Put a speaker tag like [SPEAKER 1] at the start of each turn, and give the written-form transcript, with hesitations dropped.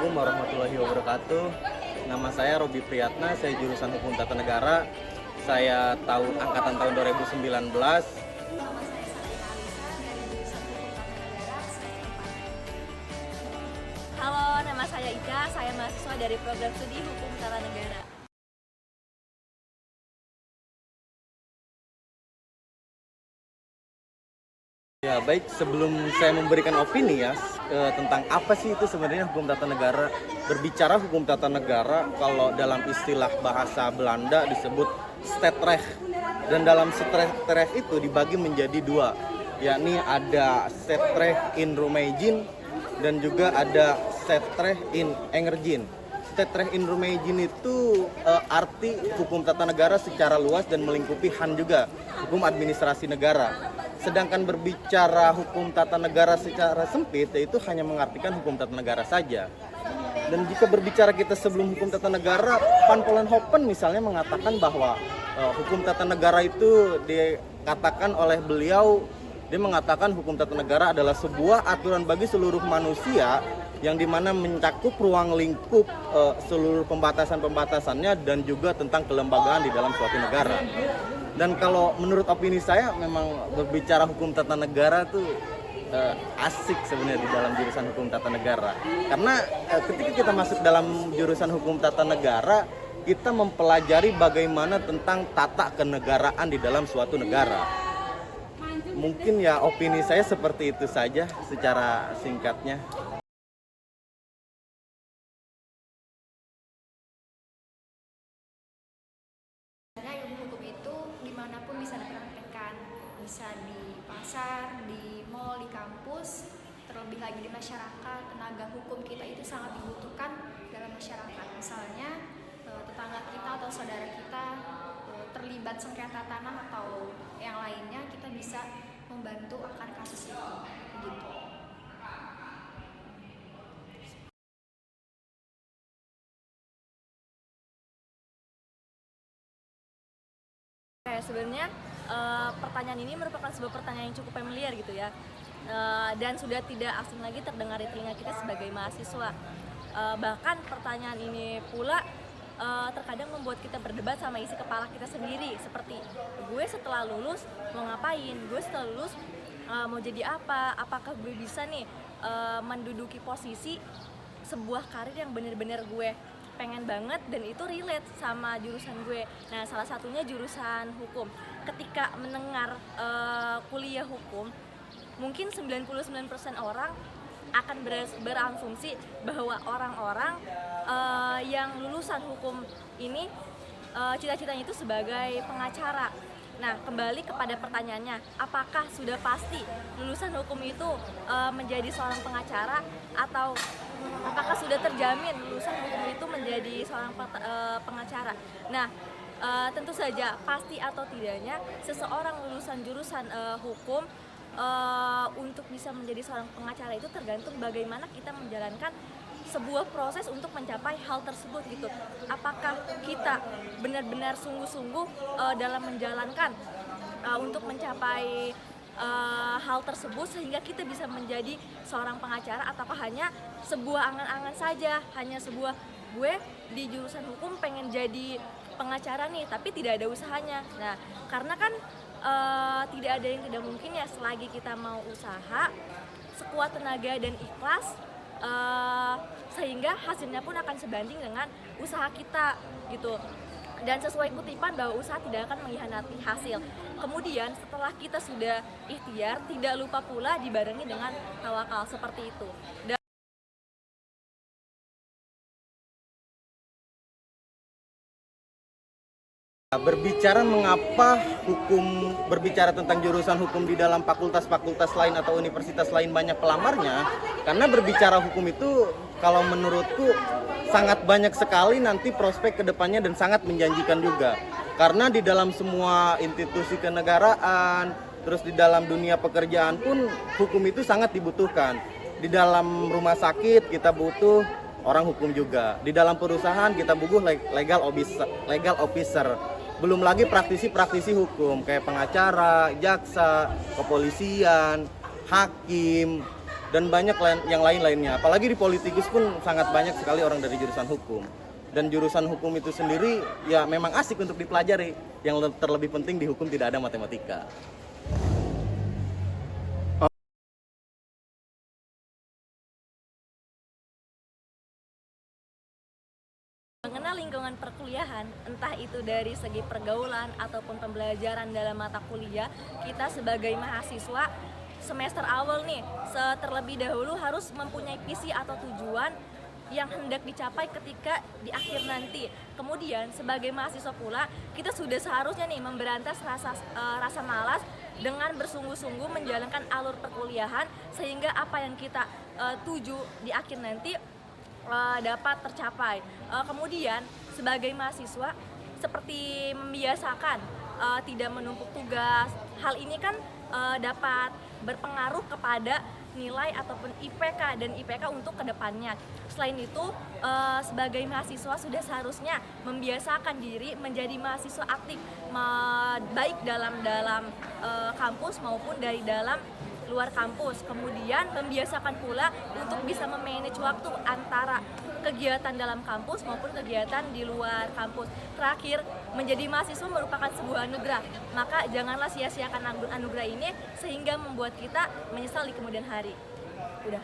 [SPEAKER 1] Assalamualaikum warahmatullahi wabarakatuh. Nama saya Robi Priyatna, saya jurusan Hukum Tata Negara. Saya angkatan tahun 2019.
[SPEAKER 2] Nama saya Sarina Alisa dari jurusan Hukum Tata Negara semester 4.
[SPEAKER 3] Halo, nama saya Ika, saya mahasiswa dari program studi Hukum Tata Negara.
[SPEAKER 1] Ya baik, sebelum saya memberikan opini ya tentang apa sih itu sebenarnya hukum tata negara. Berbicara hukum tata negara, kalau dalam istilah bahasa Belanda disebut Stadrecht. Dan dalam Stadrecht itu dibagi menjadi dua, yakni ada Stadrecht in Roemegin dan juga ada Stadrecht in Engergin. Stadrecht in Roemegin itu arti hukum tata negara secara luas dan melingkupi Han juga, hukum administrasi negara. Sedangkan berbicara hukum tata negara secara sempit, yaitu hanya mengartikan hukum tata negara saja. Dan jika berbicara kita sebelum hukum tata negara, Van Vollenhoven misalnya mengatakan bahwa hukum tata negara itu dikatakan oleh beliau, dia mengatakan hukum tata negara adalah sebuah aturan bagi seluruh manusia yang dimana mencakup ruang lingkup seluruh pembatasan-pembatasannya dan juga tentang kelembagaan di dalam suatu negara. Dan kalau menurut opini saya, memang berbicara hukum tata negara tuh asik sebenarnya di dalam jurusan hukum tata negara. Karena ketika kita masuk dalam jurusan hukum tata negara, kita mempelajari bagaimana tentang tata kenegaraan di dalam suatu negara. Mungkin ya opini saya seperti itu saja secara singkatnya.
[SPEAKER 2] Ilmu hukum itu dimanapun bisa dipraktekkan, bisa di pasar, di mall, di kampus, terlebih lagi di masyarakat. Tenaga hukum kita itu sangat dibutuhkan dalam masyarakat. Misalnya tetangga kita atau saudara kita terlibat sengketa tanah atau yang lainnya, kita bisa membantu akan kasus itu. Begitu.
[SPEAKER 3] Sebenarnya pertanyaan ini merupakan sebuah pertanyaan yang cukup familiar gitu ya, dan sudah tidak asing lagi terdengar di telinga kita sebagai mahasiswa. Bahkan pertanyaan ini pula terkadang membuat kita berdebat sama isi kepala kita sendiri, seperti gue setelah lulus mau ngapain, gue setelah lulus mau jadi apa, apakah gue bisa nih menduduki posisi sebuah karir yang benar-benar gue pengen banget dan itu relate sama jurusan gue. Nah, salah satunya jurusan hukum. Ketika mendengar kuliah hukum, mungkin 99% orang akan berasumsi bahwa orang-orang yang lulusan hukum ini cita-citanya itu sebagai pengacara. Nah, kembali kepada pertanyaannya, apakah sudah pasti lulusan hukum itu menjadi seorang pengacara, atau apakah sudah terjamin lulusan hukum itu menjadi seorang pengacara? Nah, tentu saja pasti atau tidaknya seseorang lulusan jurusan hukum untuk bisa menjadi seorang pengacara itu tergantung bagaimana kita menjalankan sebuah proses untuk mencapai hal tersebut gitu. Apakah kita benar-benar sungguh-sungguh dalam menjalankan untuk mencapai hal tersebut sehingga kita bisa menjadi seorang pengacara, ataukah hanya sebuah angan-angan saja, hanya sebuah gue di jurusan hukum pengen jadi pengacara nih tapi tidak ada usahanya. Nah, karena kan tidak ada yang tidak mungkin ya, selagi kita mau usaha sekuat tenaga dan ikhlas, sehingga hasilnya pun akan sebanding dengan usaha kita gitu. Dan sesuai kutipan bahwa usaha tidak akan mengkhianati hasil. Kemudian setelah kita sudah ikhtiar, tidak lupa pula dibarengi dengan tawakal, seperti itu.
[SPEAKER 1] Berbicara tentang jurusan hukum di dalam fakultas-fakultas lain atau universitas lain banyak pelamarnya, karena berbicara hukum itu kalau menurutku sangat banyak sekali nanti prospek kedepannya dan sangat menjanjikan juga. Karena di dalam semua institusi kenegaraan, terus di dalam dunia pekerjaan pun hukum itu sangat dibutuhkan. Di dalam rumah sakit kita butuh orang hukum juga. Di dalam perusahaan kita butuh legal officer. Belum lagi praktisi-praktisi hukum kayak pengacara, jaksa, kepolisian, hakim, dan banyak yang lain-lainnya. Apalagi di politikus pun sangat banyak sekali orang dari jurusan hukum. Dan jurusan hukum itu sendiri ya memang asik untuk dipelajari. Yang terlebih penting di hukum tidak ada matematika.
[SPEAKER 3] Mengenal lingkungan perkuliahan, entah itu dari segi pergaulan ataupun pembelajaran dalam mata kuliah, kita sebagai mahasiswa semester awal nih, terlebih dahulu harus mempunyai visi atau tujuan yang hendak dicapai ketika di akhir nanti. Kemudian sebagai mahasiswa pula, kita sudah seharusnya nih memberantas rasa malas dengan bersungguh-sungguh menjalankan alur perkuliahan sehingga apa yang kita tuju di akhir nanti dapat tercapai. Kemudian sebagai mahasiswa seperti membiasakan tidak menumpuk tugas. Hal ini kan dapat berpengaruh kepada nilai ataupun IPK dan IPK untuk kedepannya. Selain itu, sebagai mahasiswa sudah seharusnya membiasakan diri menjadi mahasiswa aktif, baik dalam kampus maupun dari dalam luar kampus. Kemudian membiasakan pula untuk bisa memanage waktu antara kegiatan dalam kampus maupun kegiatan di luar kampus. Terakhir, menjadi mahasiswa merupakan sebuah anugerah. Maka janganlah sia-siakan anugerah ini sehingga membuat kita menyesal di kemudian hari. Udah.